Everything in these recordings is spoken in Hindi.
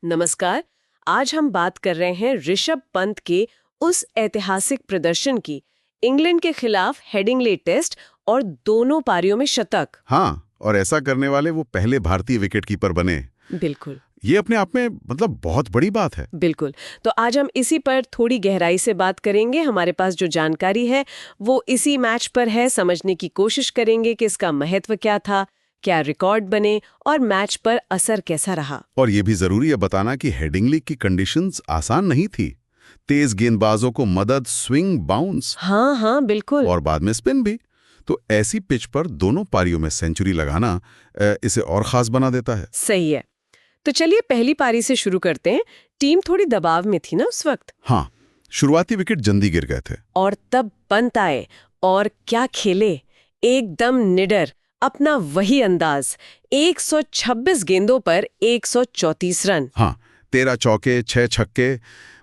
नमस्कार। आज हम बात कर रहे हैं ऋषभ पंत के उस ऐतिहासिक प्रदर्शन की, इंग्लैंड के खिलाफ हेडिंगले टेस्ट और दोनों पारियों में शतक। हाँ, और ऐसा करने वाले वो पहले भारतीय विकेटकीपर बने। बिल्कुल ये अपने आप में बहुत बड़ी बात है। बिल्कुल। तो आज हम इसी पर थोड़ी गहराई से बात करेंगे। हमारे पास जो जानकारी है वो इसी मैच पर है। समझने की कोशिश करेंगे कि इसका महत्व क्या था, क्या रिकॉर्ड बने और मैच पर असर कैसा रहा। और ये भी जरूरी है बताना कि हेडिंगले की कंडीशंस आसान नहीं थी। तेज गेंदबाजों को मदद, स्विंग, बाउंस हाँ बिल्कुल। और बाद में स्पिन भी। तो ऐसी पिच पर दोनों पारियों में सेंचुरी लगाना इसे और खास बना देता है। सही है। तो चलिए पहली पारी से शुरू करते हैं। टीम थोड़ी दबाव में थी ना उस वक्त। हाँ, शुरुआती विकेट जल्दी गिर गए थे। और तब पंत आए और क्या खेले, एकदम निडर, अपना वही अंदाज। 126 गेंदों पर 134 रन। हाँ, 13 चौके, 6 छक्के,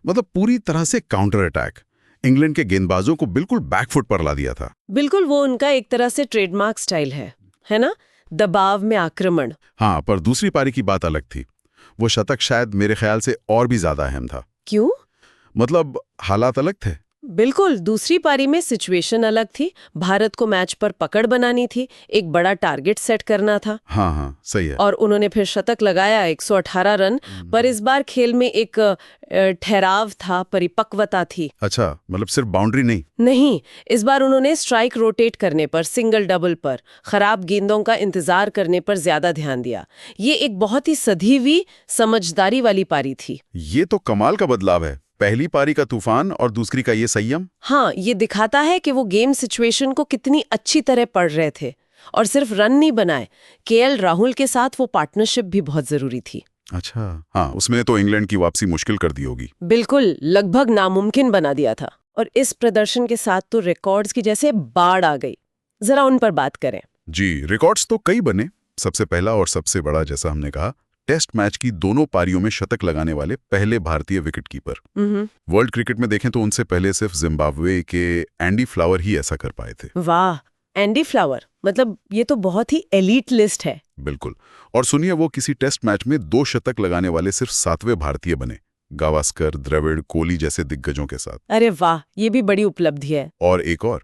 पूरी तरह से काउंटर अटैक। इंग्लैंड के गेंदबाजों को बिल्कुल बैकफुट पर ला दिया था। बिल्कुल, वो उनका एक तरह से ट्रेडमार्क स्टाइल है ना, दबाव में आक्रमण। हाँ, पर दूसरी पारी की बात अलग थी। वो शतक शायद मेरे ख्याल से और भी ज्यादा अहम था। क्यों? हालात अलग थे। बिल्कुल, दूसरी पारी में सिचुएशन अलग थी। भारत को मैच पर पकड़ बनानी थी, एक बड़ा टारगेट सेट करना था। हाँ, सही है। और उन्होंने फिर शतक लगाया, 118 रन। पर इस बार खेल में एक ठहराव था, परिपक्वता थी। अच्छा, सिर्फ बाउंड्री नहीं, इस बार उन्होंने स्ट्राइक रोटेट करने पर, सिंगल डबल पर, खराब गेंदों का इंतजार करने पर ज्यादा ध्यान दिया। ये एक बहुत ही सधी हुई समझदारी वाली पारी थी। ये तो कमाल का बदलाव है। पहली पारी का तूफान और दूसरी का ये संयम। हाँ, ये दिखाता है कि वो गेम सिचुएशन को कितनी अच्छी तरह पढ़ रहे थे। और सिर्फ रन नहीं बनाए, केएल राहुल के साथ वो पार्टनरशिप भी बहुत जरूरी थी। अच्छा, हाँ, उसमें तो इंग्लैंड की वापसी मुश्किल कर दी होगी। बिल्कुल, लगभग नामुमकिन बना दिया था। और इस प्रदर्शन के साथ तो रिकॉर्ड्स की जैसे बाढ़ आ गई। जरा उन पर बात करें। जी, रिकॉर्ड्स तो कई बने। सबसे पहला और सबसे बड़ा, जैसा हमने कहा, टेस्ट मैच की दोनों पारियों में शतक लगाने वाले पहले भारतीय विकेटकीपर। वर्ल्ड क्रिकेट में देखें तो उनसे पहले सिर्फ जिम्बाब्वे के एंडी फ्लावर ही ऐसा कर पाए थे। वाह, एंडी फ्लावर, ये तो बहुत ही एलीट लिस्ट है। बिल्कुल। और सुनिए, वो किसी टेस्ट मैच में 2 शतक लगाने वाले सिर्फ 7वें भारतीय बने, गावस्कर, द्रविड़, कोहली जैसे दिग्गजों के साथ। अरे वाह, ये भी बड़ी उपलब्धि है। और एक और,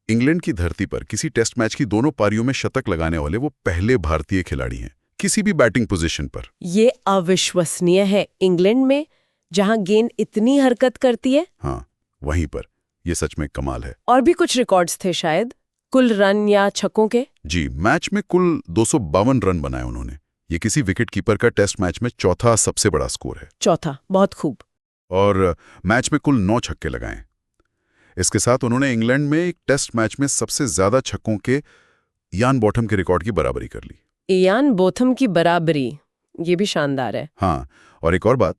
इंग्लैंड की धरती पर किसी टेस्ट मैच की दोनों पारियों में शतक लगाने वाले वो पहले भारतीय खिलाड़ी हैं, किसी भी बैटिंग पोजीशन पर। ये अविश्वसनीय है। इंग्लैंड में, जहां गेंद इतनी हरकत करती है। हाँ, वहीं पर। ये सच में कमाल है। और भी कुछ रिकॉर्ड्स थे शायद, कुल रन या छक्कों के। जी, मैच में कुल 252 रन बनाए उन्होंने। ये किसी विकेटकीपर का टेस्ट मैच में चौथा सबसे बड़ा स्कोर है। चौथा, बहुत खूब। और मैच में कुल 9 छक्के लगाए। इसके साथ उन्होंने इंग्लैंड में एक टेस्ट मैच में सबसे ज्यादा छक्कों के इयान बॉथम के रिकॉर्ड की बराबरी कर ली। इयान बोथम की बराबरी, ये भी शानदार है। हाँ, और एक और बात,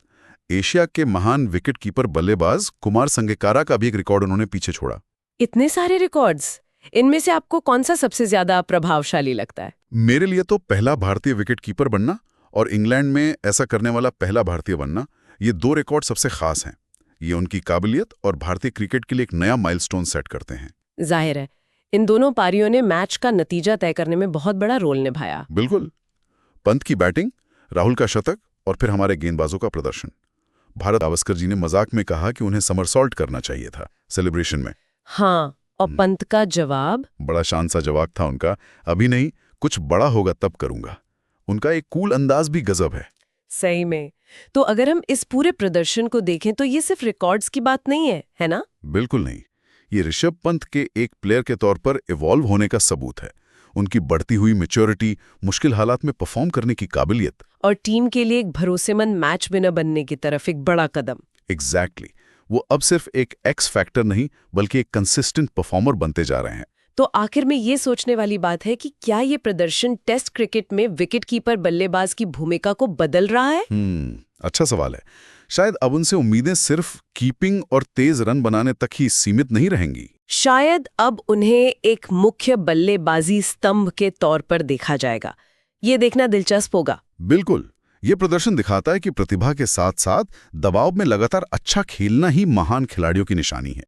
एशिया के महान विकेटकीपर बल्लेबाज कुमार संगकारा का भी एक रिकॉर्ड उन्होंने पीछे छोड़ा। इतने सारे रिकॉर्ड्स, इनमें से आपको कौन सा सबसे ज्यादा प्रभावशाली लगता है? मेरे लिए तो पहला भारतीय विकेटकीपर बनना और इंग्लैंड में ऐसा करने वाला पहला भारतीय बनना, ये 2 रिकॉर्ड सबसे खास हैं। ये उनकी काबिलियत और भारतीय क्रिकेट के लिए एक नया माइलस्टोन सेट करते हैं। जाहिर है, इन दोनों पारियों ने मैच का नतीजा तय करने में बहुत बड़ा रोल निभाया। बिल्कुल। पंत की बैटिंग, राहुल का शतक और फिर हमारे गेंदबाजों का प्रदर्शन। गावस्कर जी ने मजाक में कहा कि उन्हें समरसॉल्ट करना चाहिए था सेलिब्रेशन में। हाँ, और पंत का जवाब? बड़ा शान सा जवाब था उनका, अभी नहीं, कुछ बड़ा होगा तब करूंगा। उनका एक कूल अंदाज भी गजब है। सही में। तो अगर हम इस पूरे प्रदर्शन को देखें तो ये सिर्फ रिकॉर्ड्स की बात नहीं है ना? बिल्कुल नहीं। ये ऋषभ पंत के एक प्लेयर के तौर पर इवॉल्व होने का सबूत है। उनकी बढ़ती हुई मैच्योरिटी, मुश्किल हालात में परफॉर्म करने की काबिलियत, और टीम के लिए एक भरोसेमंद मैच विनर बनने की तरफ एक बड़ा कदम। एग्जैक्टली। वो अब सिर्फ एक एक्स फैक्टर नहीं, बल्कि एक कंसिस्टेंट परफॉर्मर बनते जा रहे हैं। तो आखिर में ये सोचने वाली बात है कि क्या ये प्रदर्शन टेस्ट क्रिकेट में विकेटकीपर बल्लेबाज की भूमिका को बदल रहा है? अच्छा सवाल है। शायद अब उनसे उम्मीदें सिर्फ कीपिंग और तेज रन बनाने तक ही सीमित नहीं रहेंगी। शायद अब उन्हें एक मुख्य बल्लेबाजी स्तंभ के तौर पर देखा जाएगा। ये देखना दिलचस्प होगा। बिल्कुल। ये प्रदर्शन दिखाता है कि प्रतिभा के साथ साथ दबाव में लगातार अच्छा खेलना ही महान खिलाड़ियों की निशानी है।